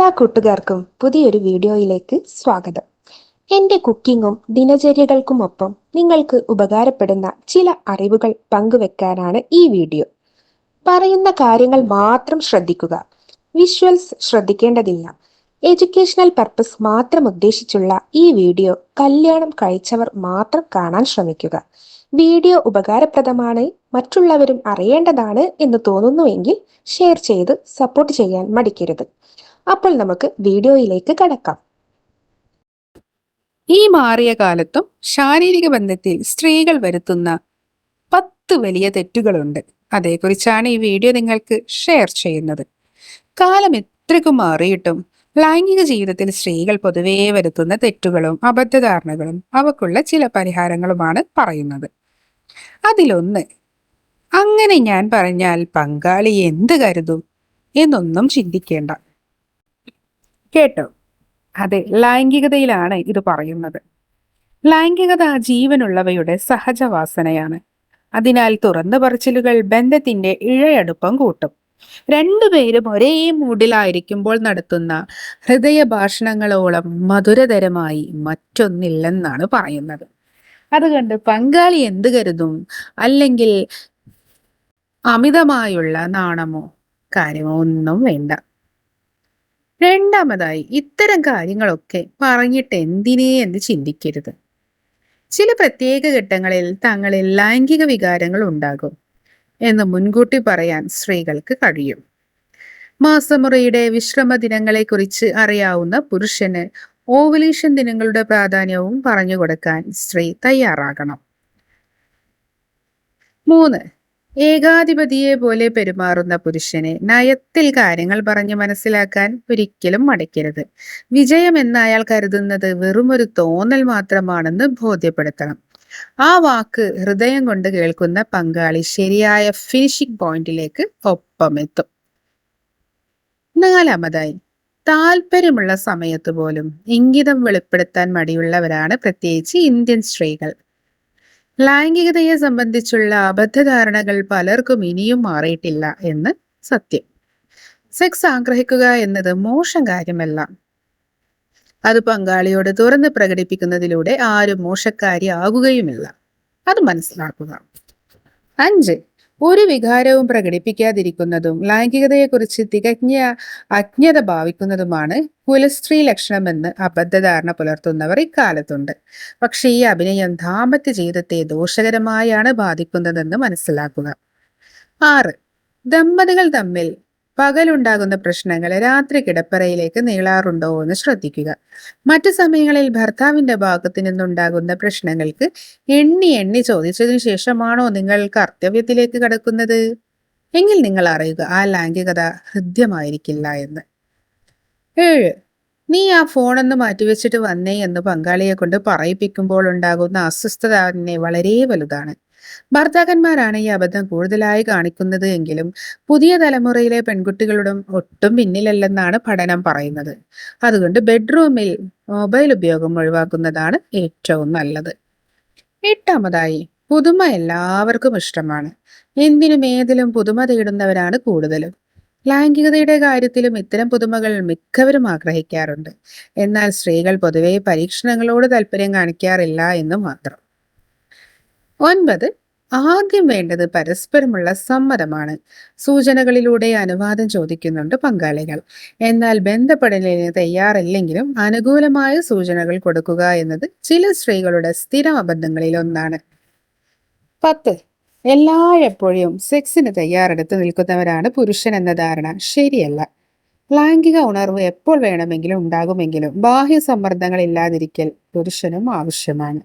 എല്ലാ കൂട്ടുകാർക്കും പുതിയൊരു വീഡിയോയിലേക്ക് സ്വാഗതം. എൻ്റെ കുക്കിങ്ങും ദിനചര്യകൾക്കുമൊപ്പം നിങ്ങൾക്ക് ഉപകാരപ്പെടുന്ന ചില അറിവുകൾ പങ്കുവെക്കാനാണ് ഈ വീഡിയോ. പറയുന്ന കാര്യങ്ങൾ മാത്രം ശ്രദ്ധിക്കുക. വിഷ്വൽസ് ശ്രദ്ധിക്കേണ്ടതില്ല. എഡ്യൂക്കേഷണൽ പർപ്പസ് മാത്രം ഉദ്ദേശിച്ചുള്ള ഈ വീഡിയോ കല്യാണം കഴിച്ചവർ മാത്രം കാണാൻ ശ്രമിക്കുക. വീഡിയോ ഉപകാരപ്രദമാണ്, മറ്റുള്ളവരും അറിയേണ്ടതാണ് എന്ന് തോന്നുന്നുവെങ്കിൽ ഷെയർ ചെയ്ത് സപ്പോർട്ട് ചെയ്യാൻ മടിക്കരുത്. അപ്പോൾ നമുക്ക് വീഡിയോയിലേക്ക് കടക്കാം. ഈ മാറിയ കാലത്തും ശാരീരിക ബന്ധത്തിൽ സ്ത്രീകൾ വരുത്തുന്ന 10 വലിയ തെറ്റുകളുണ്ട്. അതേക്കുറിച്ചാണ് ഈ വീഡിയോ നിങ്ങൾക്ക് ഷെയർ ചെയ്യുന്നത്. കാലം എത്രക്കും മാറിയിട്ടും ലൈംഗിക ജീവിതത്തിൽ സ്ത്രീകൾ പൊതുവേ വരുത്തുന്ന തെറ്റുകളും അബദ്ധധാരണകളും അവക്കുള്ള ചില പരിഹാരങ്ങളുമാണ് പറയുന്നത്. അതിലൊന്ന്, അങ്ങനെ ഞാൻ പറഞ്ഞാൽ പങ്കാളി എന്ത് കരുതും എന്നൊന്നും ചിന്തിക്കേണ്ട. കേട്ടോ, അതെ, ലൈംഗികതയിലാണ് ഇത് പറയുന്നത്. ലൈംഗികത ജീവനുള്ളവയുടെ സഹജവാസനയാണ്. അതിനാൽ തുറന്നു പറച്ചിലുകൾ ബന്ധത്തിന്റെ ഇഴയടുപ്പം കൂട്ടും. രണ്ടുപേരും ഒരേ മൂഡിലായിരിക്കുമ്പോൾ നടത്തുന്ന ഹൃദയഭാഷണങ്ങളോളം മധുരതരമായി മറ്റൊന്നില്ലെന്നാണ് പറയുന്നത്. അതുകൊണ്ട് പങ്കാളി എന്ത് കരുതും, അല്ലെങ്കിൽ അമിതമായുള്ള നാണമോ കാര്യമോ ഒന്നും വേണ്ട. രണ്ടാമതായി, ഇത്തരം കാര്യങ്ങളൊക്കെ പറഞ്ഞിട്ട് എന്തിനേ എന്ന് ചിന്തിക്കരുത്. ചില പ്രത്യേക ഘട്ടങ്ങളിൽ തങ്ങളിൽ ലൈംഗിക വികാരങ്ങൾ ഉണ്ടാകും എന്ന് മുൻകൂട്ടി പറയാൻ സ്ത്രീകൾക്ക് കഴിയും. മാസമുറയുടെ വിശ്രമ ദിനങ്ങളെക്കുറിച്ച് അറിയാവുന്ന പുരുഷന് ഓവുലേഷൻ ദിനങ്ങളുടെ പ്രാധാന്യവും പറഞ്ഞു കൊടുക്കാൻ സ്ത്രീ തയ്യാറാകണം. 3, ഏകാധിപതിയെ പോലെ പെരുമാറുന്ന പുരുഷനെ നയത്തിൽ കാര്യങ്ങൾ പറഞ്ഞ് മനസ്സിലാക്കാൻ ഒരിക്കലും മടിക്കരുത്. വിജയം എന്ന് അയാൾ കരുതുന്നത് വെറുമൊരു തോന്നൽ മാത്രമാണെന്ന് ബോധ്യപ്പെടുത്തണം. ആ വാക്ക് ഹൃദയം കൊണ്ട് കേൾക്കുന്ന പങ്കാളി ശരിയായ ഫിനിഷിംഗ് പോയിന്റിലേക്ക് ഒപ്പമെത്തും. 4, താല്പര്യമുള്ള സമയത്ത് പോലും ഇംഗിതം വെളിപ്പെടുത്താൻ മടിയുള്ളവരാണ് പ്രത്യേകിച്ച് ഇന്ത്യൻ സ്ത്രീകൾ. ലൈംഗികതയെ സംബന്ധിച്ചുള്ള അബദ്ധധാരണകൾ പലർക്കും ഇനിയും മാറിയിട്ടില്ല എന്ന് സത്യം. സെക്സ് ആഗ്രഹിക്കുക എന്നത് മോശം കാര്യമല്ല. അത് പങ്കാളിയോട് തുറന്ന് പ്രകടിപ്പിക്കുന്നതിലൂടെ ആരും മോശക്കാരി ആകുകയുമില്ല. അത് മനസ്സിലാക്കുക. 5, ഒരു വികാരവും പ്രകടിപ്പിക്കാതിരിക്കുന്നതും ലൈംഗികതയെക്കുറിച്ച് തികഞ്ഞ അജ്ഞത ഭാവിക്കുന്നതുമാണ് കുലസ്ത്രീ ലക്ഷണമെന്ന് അബദ്ധധാരണ പുലർത്തുന്നവർ ഇക്കാലത്തുണ്ട്. പക്ഷെ ഈ അഭിനയം ദാമ്പത്യ ജീവിതത്തെ ദോഷകരമായാണ് ബാധിക്കുന്നതെന്ന് മനസ്സിലാക്കുക. 6, ദമ്പതികൾ തമ്മിൽ പകലുണ്ടാകുന്ന പ്രശ്നങ്ങൾ രാത്രി കിടപ്പറയിലേക്ക് നീളാറുണ്ടോ എന്ന് ശ്രദ്ധിക്കുക. മറ്റു സമയങ്ങളിൽ ഭർത്താവിന്റെ ഭാഗത്തു നിന്നുണ്ടാകുന്ന പ്രശ്നങ്ങൾക്ക് എണ്ണി എണ്ണി ചോദിച്ചതിനു ശേഷമാണോ നിങ്ങൾ കർത്തവ്യത്തിലേക്ക് കടക്കുന്നത് എങ്കിൽ നിങ്ങൾ അറിയുക, ആ ലൈംഗികത ഹൃദ്യമായിരിക്കില്ല എന്ന്. 7, നീ ആ ഫോണൊന്ന് മാറ്റിവെച്ചിട്ട് വന്നേ എന്ന് പങ്കാളിയെ കൊണ്ട് പറയിപ്പിക്കുമ്പോൾ ഉണ്ടാകുന്ന അസ്വസ്ഥത തന്നെ വളരെ വലുതാണ്. ഭർത്താക്കന്മാരാണ് ഈ അബദ്ധം കൂടുതലായി കാണിക്കുന്നത് എങ്കിലും പുതിയ തലമുറയിലെ പെൺകുട്ടികളും ഒട്ടും പിന്നിലല്ലെന്നാണ് പഠനം പറയുന്നത്. അതുകൊണ്ട് ബെഡ്റൂമിൽ മൊബൈൽ ഉപയോഗം ഒഴിവാക്കുന്നതാണ് ഏറ്റവും നല്ലത്. 8, പുതുമ എല്ലാവർക്കും ഇഷ്ടമാണ്. എന്തിനും ഏതിലും പുതുമ തേടുന്നവരാണ് കൂടുതലും. ലൈംഗികതയുടെ കാര്യത്തിലും ഇത്തരം പുതുമകൾ മിക്കവരും ആഗ്രഹിക്കാറുണ്ട്. എന്നാൽ സ്ത്രീകൾ പൊതുവെ പരീക്ഷണങ്ങളോട് താല്പര്യം കാണിക്കാറില്ല എന്ന് മാത്രം. 9, ആദ്യം വേണ്ടത് പരസ്പരമുള്ള സമ്മതമാണ്. സൂചനകളിലൂടെ അനുവാദം ചോദിക്കുന്നുണ്ട് പങ്കാളികൾ. എന്നാൽ ബന്ധപ്പെടലിന് തയ്യാറില്ലെങ്കിലും അനുകൂലമായ സൂചനകൾ കൊടുക്കുക എന്നത് ചില സ്ത്രീകളുടെ സ്ഥിരം അബദ്ധങ്ങളിൽ ഒന്നാണ്. 10, എല്ലായ്പ്പോഴും സെക്സിന് തയ്യാറെടുത്ത് നിൽക്കുന്നവരാണ് പുരുഷൻ എന്ന ധാരണ ശരിയല്ല. ലൈംഗിക ഉണർവ് എപ്പോൾ വേണമെങ്കിലും ഉണ്ടാകുമെങ്കിലും ബാഹ്യ സമ്മർദ്ദങ്ങൾ ഇല്ലാതിരിക്കൽ പുരുഷനും ആവശ്യമാണ്.